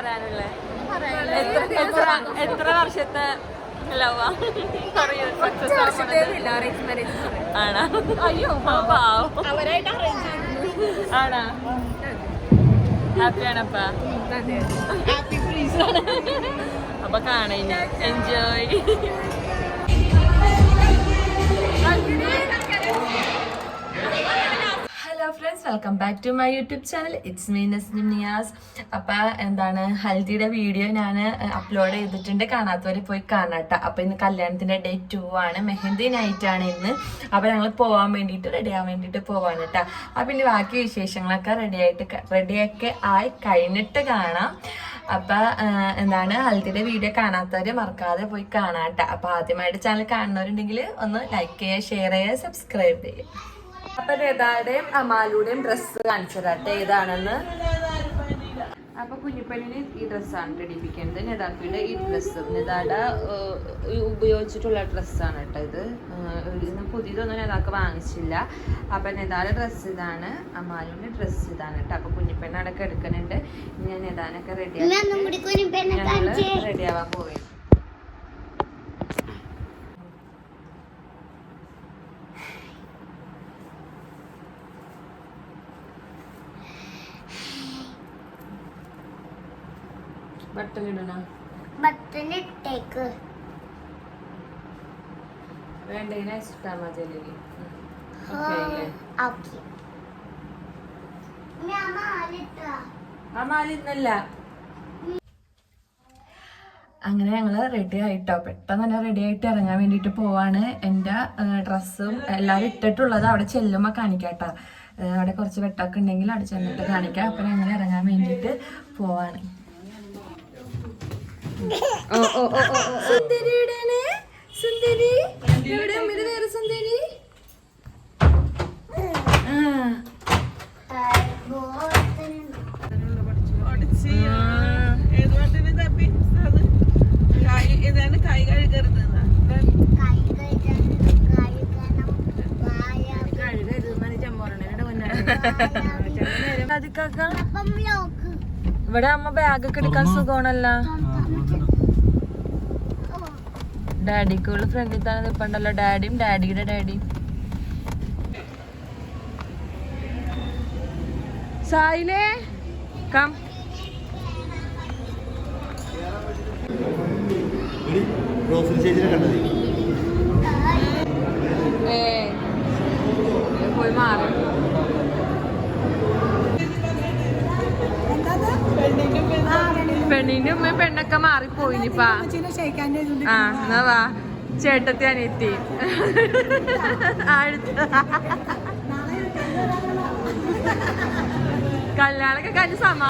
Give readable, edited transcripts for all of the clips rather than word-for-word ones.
പറയാനുള്ളത്? എത്ര വർഷത്തെ ലവാ? ആണോ? അയ്യോ ആണോ? ഹാപ്പിയാണപ്പാ? അപ്പൊ കാണാ enjoy. Hello friends, welcome back to my YouTube channel. It's me Nasnim Niyas. അപ്പം എന്താണ്, ഹൽദിയുടെ വീഡിയോ ഞാൻ അപ്ലോഡ് ചെയ്തിട്ടുണ്ട്. കാണാത്തവർ പോയി കാണാട്ടോ. അപ്പം ഇന്ന് കല്യാണത്തിൻ്റെ ഡേ 2 ആണ്, മെഹന്തി നൈറ്റ് ആണ് ഇന്ന്. അപ്പം ഞങ്ങൾ പോകാൻ വേണ്ടിയിട്ട് റെഡിയാകാൻ വേണ്ടിയിട്ട് പോവാണ് കേട്ടോ. അപ്പം ഇനി ബാക്കി വിശേഷങ്ങളൊക്കെ റെഡിയൊക്കെ ആയി കഴിഞ്ഞിട്ട് കാണാം. അപ്പം എന്താണ്, ഹൽദിയുടെ വീഡിയോ കാണാത്തവർ മറക്കാതെ പോയി കാണാട്ടോ. അപ്പം ആദ്യമായിട്ട് ചാനൽ കാണുന്നവരുണ്ടെങ്കിൽ ഒന്ന് ലൈക്ക് ചെയ്യുക, ഷെയർ ചെയ്യുക, സബ്സ്ക്രൈബ് ചെയ്യുക. അപ്പൊ രേതായുടെയും അമാലുടെയും ഡ്രസ്സ് കാണിച്ചതാട്ടെ ഏതാണെന്ന്. അപ്പൊ കുഞ്ഞിപ്പണ്ണിന് ഈ ഡ്രസ്സാണ് ഇടിപ്പിക്കുന്നത്. നെതാക്കിയുടെ ഈ ഡ്രസ്സ് നെതാടെ ഉപയോഗിച്ചിട്ടുള്ള ഡ്രസ്സാണ് കേട്ടോ ഇത്. പുതിയതൊന്നും നെതാക്ക് വാങ്ങിച്ചില്ല. അപ്പൊ നെതാടെ ഡ്രസ്സ് ഇതാണ്, അമാലുവിന്റെ ഡ്രസ്സ് ഇതാണ് കേട്ടോ. അപ്പൊ കുഞ്ഞിപ്പെണ്ണ അടക്കം എടുക്കുന്നുണ്ട്. ഞാൻ നെതാനൊക്കെ റെഡിയാവാൻ പോയി. ബട്ടൺ ഇടണോ? ബട്ടൺ ഇട്ടേക്ക്. വേണ്ട, ഇങ്ങനെ ഇഷ്ടാ മതി. അങ്ങനെ ഞങ്ങള് റെഡി ആയിട്ടോ. പെട്ടെന്ന് തന്നെ റെഡി ആയിട്ട് ഇറങ്ങാൻ വേണ്ടിയിട്ട് പോവാണ്. എൻ്റെ ഡ്രസ്സും എല്ലാവരും ഇട്ടിട്ടുള്ളത് അവിടെ ചെല്ലുമ്പോൾ കാണിക്കാട്ടോ. അവിടെ കുറച്ച് വെട്ടമൊക്കെ ഉണ്ടെങ്കിൽ അവിടെ ചെന്നിട്ട് കാണിക്കാം. അപ്പം ഞങ്ങൾ ഇറങ്ങാൻ വേണ്ടിയിട്ട് പോവാണ്. സുന്ദരിയുടെ സുന്ദരി ഇവിടെ അമ്മയുടെ വേറെ സുന്ദരി. കൈ കഴുകരുത്. ഇവിടെ അമ്മ ബാഗൊക്കെ എടുക്കാൻ സുഖമാണല്ലോ. ഡാഡിക്കുള്ള ഫ്രണ്ടിൽ തന്നെ നിൽപ്പണ്ടല്ലോ. ഡാഡിയും ഡാഡിയുടെ ഡാഡിയും. സായിലേ കം. പോയി മാറി. പെണ്ണിന്റെ ഉമ്മ പെണ്ണൊക്കെ മാറിപ്പോയിനിപ്പാ. ആ എന്നാ വാ ചേട്ടത്തി അനിയത്തി. കല്യാണൊക്കെ കഴിഞ്ഞ സമയം.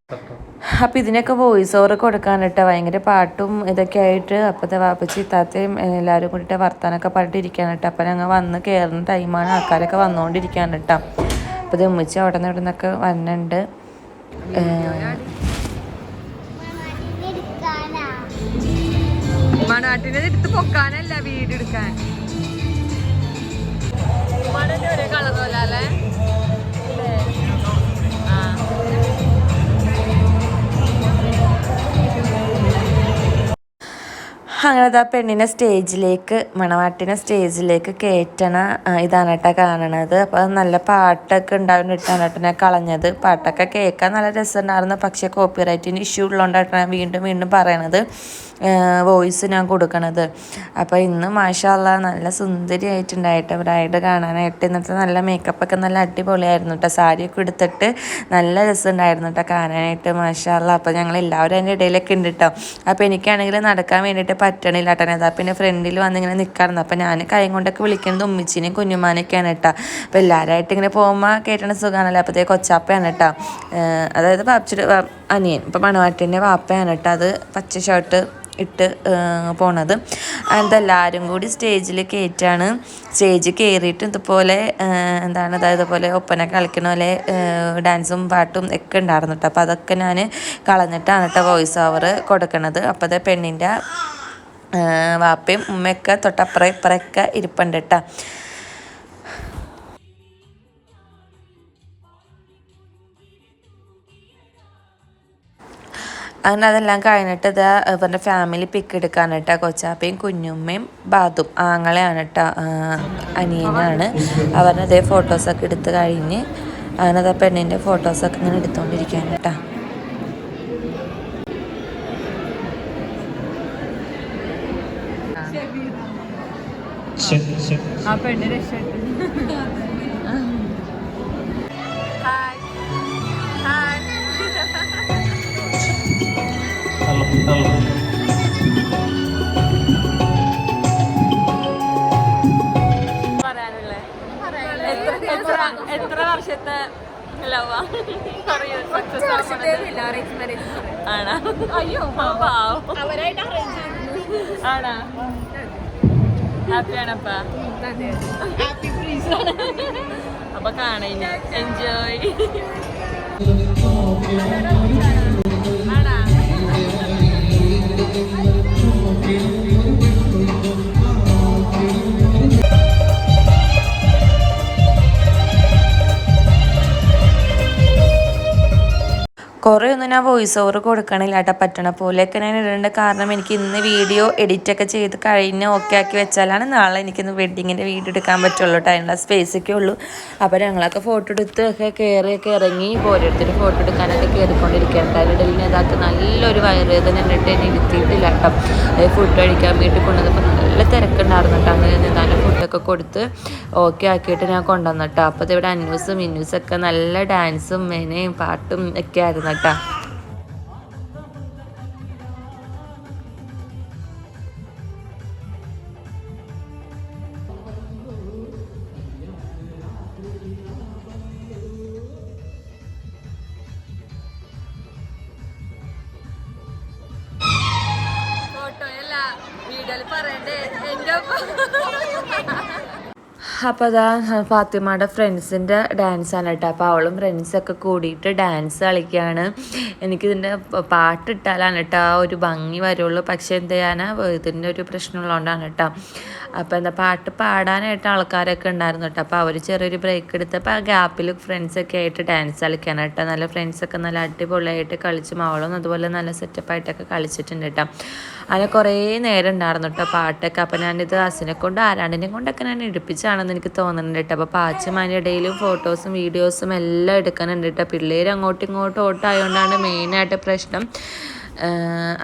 അപ്പം ഇതിനൊക്കെ വോയിസ് ഓവർ കൊടുക്കാനിട്ട് ഭയങ്കര പാട്ടും ഇതൊക്കെ ആയിട്ട് അപ്പോഴത്തെ വാപ്പച്ചി താത്തയും എല്ലാവരും കൂടിയിട്ട് വർത്താനൊക്കെ പറഞ്ഞിട്ടിരിക്കാനിട്ട്. അപ്പം ഞങ്ങൾ വന്ന് കയറുന്ന ടൈമാണ്. ആൾക്കാരൊക്കെ വന്നുകൊണ്ടിരിക്കാനിട്ടോ. അപ്പോൾ ഇത് ഉമ്മിച്ച് അവിടെ നിന്ന് ഇവിടെ നിന്നൊക്കെ വന്നിട്ടുണ്ട്. മണാട്ടിനെ എടുത്ത് പൊക്കാനല്ല, വീട് എടുക്കാൻ. മണന്റെ ഒരേ കളർ പോലെ അല്ലേ? അങ്ങനെ ആ പെണ്ണിനെ സ്റ്റേജിലേക്ക്, മണവാട്ടിനെ സ്റ്റേജിലേക്ക് കയറ്റണ ഇതാണ് കേട്ടോ കാണണത്. അപ്പോൾ അത് നല്ല പാട്ടൊക്കെ ഉണ്ടാവുന്ന ഇട്ടാണ് കേട്ടോ ഞാൻ കളഞ്ഞത്. പാട്ടൊക്കെ കേൾക്കാൻ നല്ല രസമുണ്ടായിരുന്നു. പക്ഷേ കോപ്പിറൈറ്റിന് ഇഷ്യൂ ഉള്ളതുകൊണ്ടാണ് ഞാൻ വീണ്ടും വീണ്ടും പറയണത്, വോയിസ് ഞാൻ കൊടുക്കണത്. അപ്പോൾ ഇന്ന് മാഷാ അല്ലാ നല്ല സുന്ദരിയായിട്ടുണ്ടായിട്ട് ബ്രൈഡ് കാണാനായിട്ട്. ഇന്നത്തെ നല്ല മേക്കപ്പൊക്കെ നല്ല അടിപൊളിയായിരുന്നു കേട്ടോ. സാരിയൊക്കെ എടുത്തിട്ട് നല്ല രസമുണ്ടായിരുന്നു കേട്ടോ കാണാനായിട്ട്. മാഷാ അല്ലാ. അപ്പോൾ ഞങ്ങൾ എല്ലാവരും അതിൻ്റെ ഇടയിലൊക്കെ ഉണ്ട് കേട്ടോ. അപ്പോൾ എനിക്കാണെങ്കിൽ നടക്കാൻ വേണ്ടിയിട്ട് പറ്റണില്ല കേട്ടോ. അതാ പിന്നെ ഫ്രണ്ടിൽ വന്നിങ്ങനെ നിൽക്കാറുണ്ട്. അപ്പോൾ ഞാൻ കൈ കൊണ്ടൊക്കെ വിളിക്കുന്നത് ഉമ്മിച്ചിനെയും കുഞ്ഞുമാനൊക്കെയാണ് കേട്ടോ. അപ്പോൾ എല്ലാവരുമായിട്ട് ഇങ്ങനെ പോകുമ്പോൾ കേട്ടണ സുഖമാണല്ലോ. അപ്പോഴത്തേക്ക് കൊച്ചാപ്പയാണ് കേട്ടോ, അതായത് പാപ്പിച്ചിട്ട് അനിയൻ. ഇപ്പോൾ മണവാട്ടിൻ്റെ വാപ്പയാണ് കേട്ടോ. അത് പച്ച ഷർട്ട് ഇട്ട് പോണത്. അതെല്ലാവരും കൂടി സ്റ്റേജിൽ കയറ്റാണ്. സ്റ്റേജിൽ കയറിയിട്ട് ഇതുപോലെ എന്താണ്, അതായത് പോലെ ഒപ്പന കളിക്കണ പോലെ ഡാൻസും പാട്ടും ഒക്കെ ഉണ്ടായിരുന്നു കേട്ടോ. അപ്പോൾ അതൊക്കെ ഞാൻ കളഞ്ഞിട്ടാണ് കേട്ടോ വോയിസ് ഓവർ കൊടുക്കണത്. അപ്പോൾ അത് പെണ്ണിൻ്റെ വാപ്പയും ഉമ്മയൊക്കെ തൊട്ടപ്പുറം ഇപ്പുറമൊക്കെ ഇരിപ്പുണ്ട് കേട്ടോ. അങ്ങനെ അതെല്ലാം കഴിഞ്ഞിട്ട് ഇതാ ഇവരുടെ ഫാമിലി പിക്ക് എടുക്കാനായിട്ടാ കൊച്ചാപ്പയും കുഞ്ഞുമ്മയും ബാതും ആങ്ങളെയാണ് കേട്ടോ, അനിയനാണ്. അവരുടെ അതേ ഫോട്ടോസൊക്കെ എടുത്ത് കഴിഞ്ഞ് അങ്ങനെ അതാ പെണ്ണിൻ്റെ ഫോട്ടോസൊക്കെ ഇങ്ങനെ എടുത്തുകൊണ്ടിരിക്കുകയാണ് കേട്ടോ. ആ പെണ്ണ് രക്ഷപ്പെട്ടു. എത്ര വർഷത്തെ ലവാ ആണാ? അയ്യോ അവരായിട്ട് ആണാ? ഹാപ്പിയാണപ്പാ? അപ്പൊ കാണാൻ എൻജോയ്. ആണാ? കുറേ ഒന്നും ഞാൻ വോയിസ് ഓവർ കൊടുക്കണില്ല കേട്ടോ, പറ്റണ പോലെയൊക്കെ ഞാൻ ഇടേണ്ട. കാരണം എനിക്ക് ഇന്ന് വീഡിയോ എഡിറ്റൊക്കെ ചെയ്ത് കഴിഞ്ഞ് ഓക്കെ ആക്കി വെച്ചാലാണ് നാളെ എനിക്കിന്ന് വെഡ്ഡിങ്ങിൻ്റെ വീഡിയോ എടുക്കാൻ പറ്റുള്ളൂ കേട്ടോ. അതിനുള്ള സ്പേസൊക്കെ ഉള്ളൂ. അപ്പോൾ ഞങ്ങളൊക്കെ ഫോട്ടോ എടുത്ത് ഒക്കെ കയറിയൊക്കെ ഇറങ്ങി ഓരോരുത്തർ ഫോട്ടോ എടുക്കാനൊക്കെ കയറിക്കൊണ്ടിരിക്കുകയാണ്. അതിനിടയിൽ നേതാക്ക് നല്ലൊരു വയറുവേദന എന്നിട്ട് എന്നെ ഇരുത്തിയിട്ടില്ല കേട്ടോ. ഫുഡ് കഴിക്കാൻ വീട്ടിൽ കൊണ്ടുവന്നപ്പോൾ നല്ല തിരക്കുണ്ടായിരുന്നു കേട്ടോ. അങ്ങനെ നേതാൻ്റെ ഫുഡൊക്കെ കൊടുത്ത് ഓക്കെ ആക്കിയിട്ട് ഞാൻ കൊണ്ടുവന്നു കേട്ടോ. അപ്പോൾ ഇവിടെ അന്നൂസും മിന്നൂസൊക്കെ നല്ല ഡാൻസും മെനയും പാട്ടും ഒക്കെ ആയിരുന്നു കേട്ടോ. ഫോട്ടോയല്ല വീഡിയോയിൽ പറയണ്ടേ എൻ്റെ. അപ്പോൾ അതാ ഫാത്തിമയുടെ ഫ്രണ്ട്സിൻ്റെ ഡാൻസാണ് കേട്ടോ. അപ്പോൾ അവളും ഫ്രണ്ട്സൊക്കെ കൂടിയിട്ട് ഡാൻസ് കളിക്കുകയാണ്. എനിക്കിതിൻ്റെ പാട്ടിട്ടാലാണ് കേട്ടോ ആ ഒരു ഭംഗി വരുള്ളൂ. പക്ഷേ എന്ത് ചെയ്യാനാ, ഇതിൻ്റെ ഒരു പ്രശ്നമുള്ളതുകൊണ്ടാണ് കേട്ടോ. അപ്പോൾ എന്താ പാട്ട് പാടാനായിട്ട് ആൾക്കാരൊക്കെ ഉണ്ടായിരുന്നു കേട്ടോ. അപ്പോൾ അവർ ചെറിയൊരു ബ്രേക്ക് എടുത്തപ്പോൾ ആ ഗ്യാപ്പിൽ ഫ്രണ്ട്സൊക്കെ ആയിട്ട് ഡാൻസ് കളിക്കാനാണ് കേട്ടോ. നല്ല ഫ്രണ്ട്സൊക്കെ നല്ല അടിപൊളിയായിട്ട് കളിച്ചും അവളും അതുപോലെ നല്ല സെറ്റപ്പായിട്ടൊക്കെ കളിച്ചിട്ടുണ്ട് കേട്ടോ. അങ്ങനെ കുറേ നേരം ഉണ്ടായിരുന്നു കേട്ടോ പാട്ടൊക്കെ. അപ്പോൾ ഞാനിത് അസിനെ കൊണ്ട് ആരാണ്ടിനെയും കൊണ്ടൊക്കെ ഞാൻ എടുപ്പിച്ചാണെന്ന് എനിക്ക് തോന്നുന്നുണ്ട് കേട്ടോ. അപ്പോൾ പാച്ചും അതിൻ്റെ ഇടയിലും ഫോട്ടോസും വീഡിയോസും എല്ലാം എടുക്കാനുണ്ട് കേട്ടോ. പിള്ളേർ അങ്ങോട്ടും ഇങ്ങോട്ടും ഓട്ടമായതുകൊണ്ടാണ് മെയിനായിട്ട് പ്രശ്നം.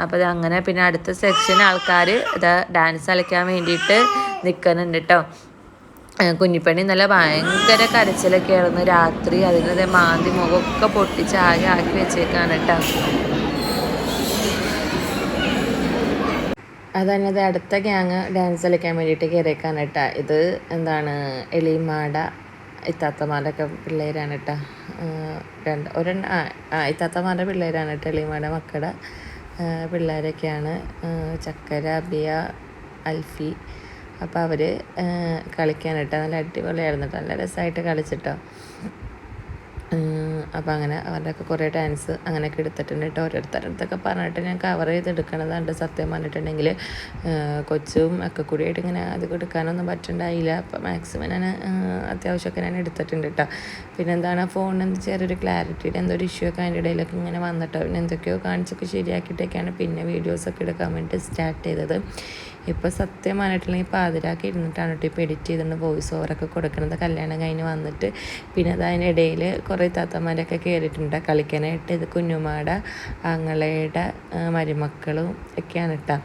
അപ്പോൾ അങ്ങനെ പിന്നെ അടുത്ത സെക്ഷൻ ആൾക്കാർ ഇത് ഡാൻസ് കളിക്കാൻ വേണ്ടിയിട്ട് നിൽക്കുന്നുണ്ട് കേട്ടോ. കുഞ്ഞിപ്പണി നല്ല ഭയങ്കര കരച്ചിലൊക്കെ ആയിരുന്നു രാത്രി. അതിനത് മാന്തി മുഖമൊക്കെ പൊട്ടിച്ച് ആകെ ആക്കി വെച്ചേക്കാണ് കേട്ടോ. അതന്നത് അടുത്ത ഗ്യാങ് ഡാൻസ് കളിക്കാൻ വേണ്ടിയിട്ട് കയറിയേക്കാണ് കേട്ടോ. ഇത് എന്താണ് എളിമാട ഇത്താത്തമാരുടെ ഒക്കെ പിള്ളേരാണ് കേട്ടോ. ഇത്താത്തമാരുടെ പിള്ളേരാണ് കേട്ടോ, എളിമാട മക്കളുടെ പിള്ളേരൊക്കെയാണ്. ചക്കര, അബിയ, അൽഫി. അപ്പോൾ അവർ കളിക്കാൻ കേട്ടോ. നല്ല അടിപൊളിയായിരുന്നു കേട്ടോ, നല്ല രസമായിട്ട് കളിച്ചിട്ടോ. അപ്പോൾ അങ്ങനെ അവരുടെയൊക്കെ കുറേ ഡാൻസ് അങ്ങനെയൊക്കെ എടുത്തിട്ടുണ്ട് കേട്ടോ. ഓരോരുത്തരടുത്തൊക്കെ പറഞ്ഞിട്ട് ഞാൻ കവർ ചെയ്തെടുക്കണതുണ്ട്. സത്യം പറഞ്ഞിട്ടുണ്ടെങ്കിൽ കൊച്ചും ഒക്കെ കൂടിയായിട്ട് ഇങ്ങനെ അത് എടുക്കാനൊന്നും പറ്റുണ്ടായില്ല. അപ്പോൾ മാക്സിമം ഞാൻ അത്യാവശ്യമൊക്കെ ഞാൻ എടുത്തിട്ടുണ്ട് കേട്ടോ. പിന്നെ എന്താണ് ഫോണിന് ചെറിയൊരു ക്ലാരിറ്റിയുടെ എന്തോ ഒരു ഇഷ്യൂ ഒക്കെ അതിൻ്റെ ഇടയിലൊക്കെ ഇങ്ങനെ വന്നിട്ടോ. പിന്നെ എന്തൊക്കെയോ കാണിച്ചൊക്കെ ശരിയാക്കിയിട്ടൊക്കെയാണ് പിന്നെ വീഡിയോസൊക്കെ എടുക്കാൻ വേണ്ടി സ്റ്റാർട്ട് ചെയ്തത്. ഇപ്പോൾ സത്യമായിട്ടുണ്ടെങ്കിൽ പാതിരാക്കി ഇരുന്നിട്ടാണ് കേട്ടോ ഇപ്പോൾ എഡിറ്റ് ചെയ്തിട്ട് വോയിസ് ഓവറൊക്കെ കൊടുക്കുന്നത്. കല്യാണം കഴിഞ്ഞ് വന്നിട്ട് പിന്നെ അത് അതിനിടയിൽ കുറേ താത്തമാരൊക്കെ കയറിയിട്ടുണ്ട് കളിക്കാനായിട്ട്. ഇത് കുഞ്ഞുമാടെ ആങ്ങളയുടെ മരുമക്കളും ഒക്കെയാണ് കേട്ടോ.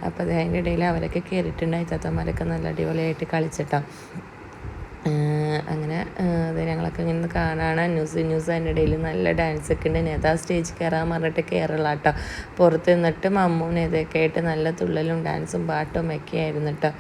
അപ്പോൾ അത് അതിൻ്റെ ഇടയിൽ അവരൊക്കെ കയറിയിട്ടുണ്ടായി. താത്തമാരൊക്കെ നല്ല അടിപൊളിയായിട്ട് കളിച്ചിട്ടോ. അങ്ങനെ അത് ഞങ്ങളൊക്കെ ഇങ്ങനെ കാണാണ്. ന്യൂസ് അതിൻ്റെ ഇടയിൽ നല്ല ഡാൻസൊക്കെ ഉണ്ട്. നേതാ സ്റ്റേജ് കയറാൻ പറഞ്ഞിട്ട് കയറില്ല കേട്ടോ. പുറത്ത് നിന്നിട്ട് മമ്മൂ നേതൊക്കെ ആയിട്ട് നല്ല തുള്ളലും ഡാൻസും പാട്ടും ഒക്കെ ആയിരുന്നു കേട്ടോ.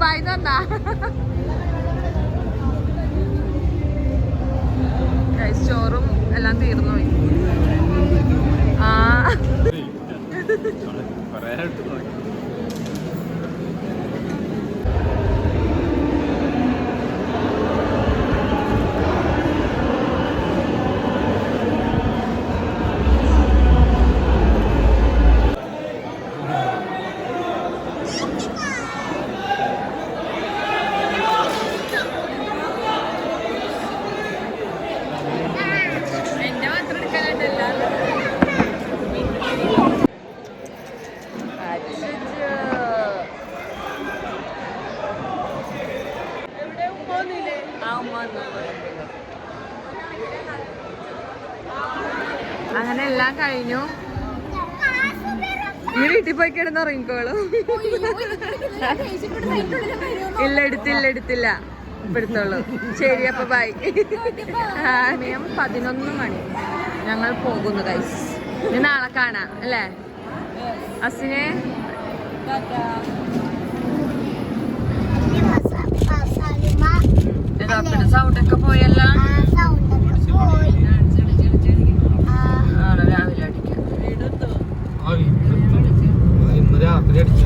ദുബായ് തന്നാ ചോറും എല്ലാം തീർന്നു പോയി. ആ എന്റെ മാത്രം എടുക്കാനുണ്ടല്ല. അങ്ങനെ എല്ലാം കഴിഞ്ഞു. ഈ വീട്ടിൽ പോയി കിടന്നുറങ്ങിക്കോളും. ഇല്ല എടുത്തില്ല ഇപ്പൊ എടുത്തോളൂ. ശരി അപ്പൊ ബൈ. സമയം 11 മണി. ഞങ്ങൾ പോകുന്നു ഗൈസ്. ഇനി നാളെ കാണാം അല്ലേ അസിനെ? സൗണ്ടൊക്കെ പോയല്ല. രാവിലെ അടിക്കാം. രാത്രി അടിച്ച